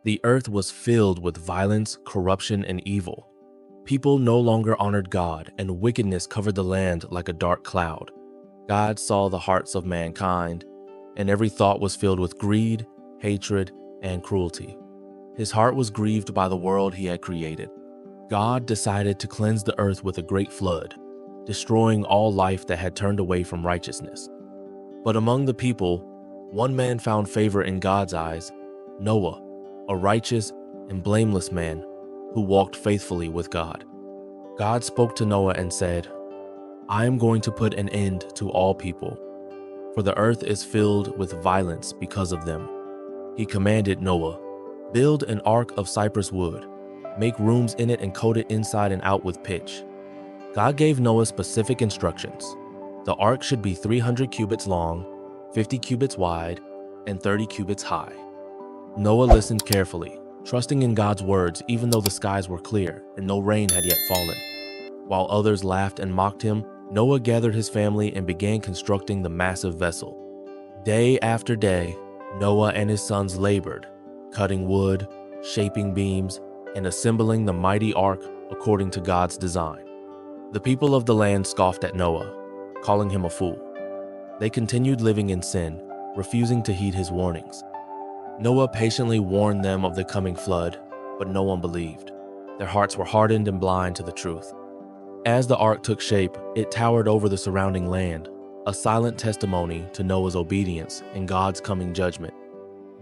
The earth was filled with violence, corruption, and evil. People no longer honored God, and wickedness covered the land like a dark cloud. God saw the hearts of mankind, and every thought was filled with greed, hatred, and cruelty. His heart was grieved by the world he had created. God decided to cleanse the earth with a great flood, destroying all life that had turned away from righteousness. But among the people, one man found favor in God's eyes, Noah, a righteous and blameless man who walked faithfully with God. God spoke to Noah and said, "I am going to put an end to all people, for the earth is filled with violence because of them." He commanded Noah, "Build an ark of cypress wood. Make rooms in it and coat it inside and out with pitch." God gave Noah specific instructions. The ark should be 300 cubits long, 50 cubits wide, and 30 cubits high. Noah listened carefully, trusting in God's words even though the skies were clear and no rain had yet fallen. While others laughed and mocked him, Noah gathered his family and began constructing the massive vessel. Day after day, Noah and his sons labored, cutting wood, shaping beams, and assembling the mighty ark according to God's design. The people of the land scoffed at Noah, calling him a fool. They continued living in sin, refusing to heed his warnings. Noah patiently warned them of the coming flood, but no one believed. Their hearts were hardened and blind to the truth. As the ark took shape, it towered over the surrounding land, a silent testimony to Noah's obedience and God's coming judgment.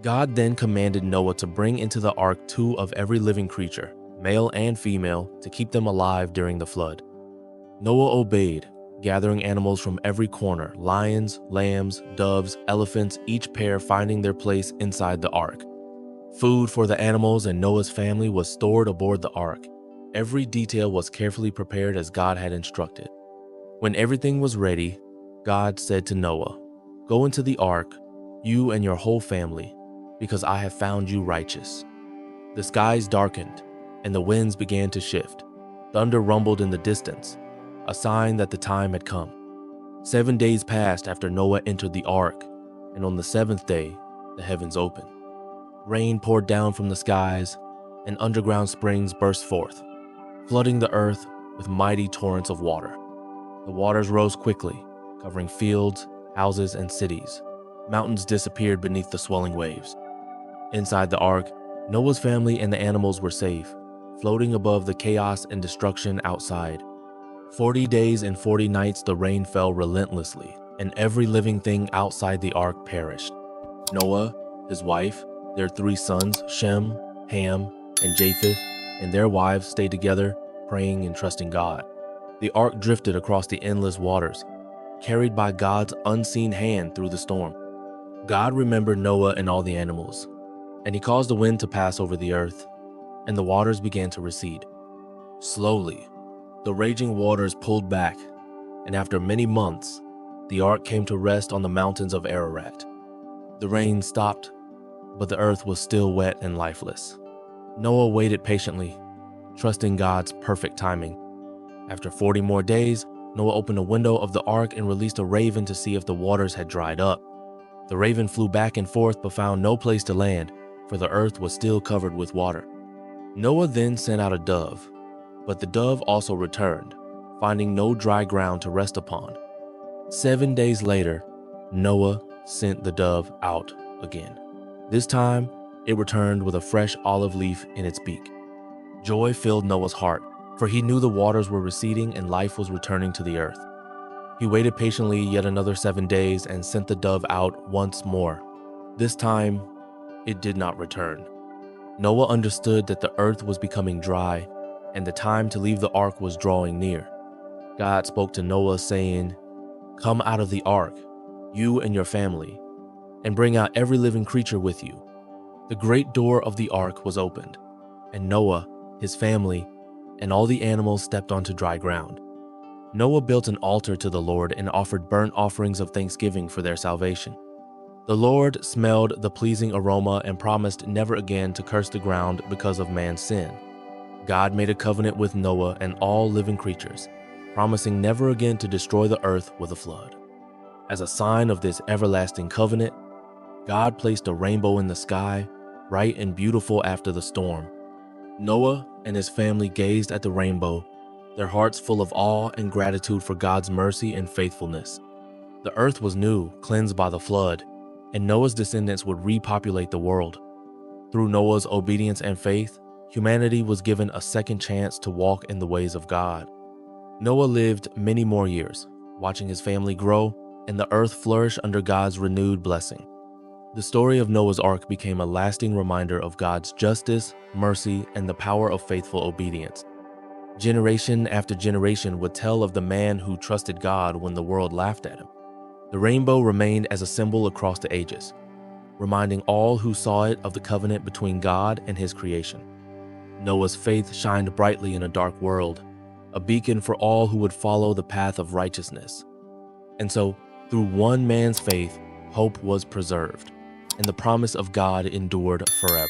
God then commanded Noah to bring into the ark 2 of every living creature, male and female, to keep them alive during the flood. Noah obeyed, gathering animals from every corner, lions, lambs, doves, elephants, each pair finding their place inside the ark. Food for the animals and Noah's family was stored aboard the ark. Every detail was carefully prepared as God had instructed. When everything was ready, God said to Noah, "Go into the ark, you and your whole family, because I have found you righteous." The skies darkened, and the winds began to shift. Thunder rumbled in the distance, a sign that the time had come. 7 days passed after Noah entered the ark, and on the 7th day, the heavens opened. Rain poured down from the skies, and underground springs burst forth, flooding the earth with mighty torrents of water. The waters rose quickly, covering fields, houses, and cities. Mountains disappeared beneath the swelling waves. Inside the ark, Noah's family and the animals were safe, floating above the chaos and destruction outside. 40 days and 40 nights the rain fell relentlessly, and every living thing outside the ark perished. Noah, his wife, their 3 sons, Shem, Ham, and Japheth, and their wives stayed together, praying and trusting God. The ark drifted across the endless waters, carried by God's unseen hand through the storm. God remembered Noah and all the animals, and he caused the wind to pass over the earth, and the waters began to recede. Slowly, the raging waters pulled back, and after many months, the ark came to rest on the mountains of Ararat. The rain stopped, but the earth was still wet and lifeless. Noah waited patiently, trusting God's perfect timing. After 40 more days, Noah opened a window of the ark and released a raven to see if the waters had dried up. The raven flew back and forth but found no place to land, for the earth was still covered with water. Noah then sent out a dove, but the dove also returned, finding no dry ground to rest upon. 7 days later, Noah sent the dove out again. This time, it returned with a fresh olive leaf in its beak. Joy filled Noah's heart, for he knew the waters were receding and life was returning to the earth. He waited patiently yet another 7 days and sent the dove out once more. This time, it did not return. Noah understood that the earth was becoming dry and the time to leave the ark was drawing near. God spoke to Noah, saying, "Come out of the ark, you and your family, and bring out every living creature with you." The great door of the ark was opened, and Noah, his family, and all the animals stepped onto dry ground. Noah built an altar to the Lord and offered burnt offerings of thanksgiving for their salvation. The Lord smelled the pleasing aroma and promised never again to curse the ground because of man's sin. God made a covenant with Noah and all living creatures, promising never again to destroy the earth with a flood. As a sign of this everlasting covenant, God placed a rainbow in the sky, bright and beautiful after the storm. Noah and his family gazed at the rainbow, their hearts full of awe and gratitude for God's mercy and faithfulness. The earth was new, cleansed by the flood, and Noah's descendants would repopulate the world. Through Noah's obedience and faith, humanity was given a second chance to walk in the ways of God. Noah lived many more years, watching his family grow and the earth flourish under God's renewed blessing. The story of Noah's Ark became a lasting reminder of God's justice, mercy, and the power of faithful obedience. Generation after generation would tell of the man who trusted God when the world laughed at him. The rainbow remained as a symbol across the ages, reminding all who saw it of the covenant between God and his creation. Noah's faith shined brightly in a dark world, a beacon for all who would follow the path of righteousness. And so, through one man's faith, hope was preserved, and the promise of God endured forever.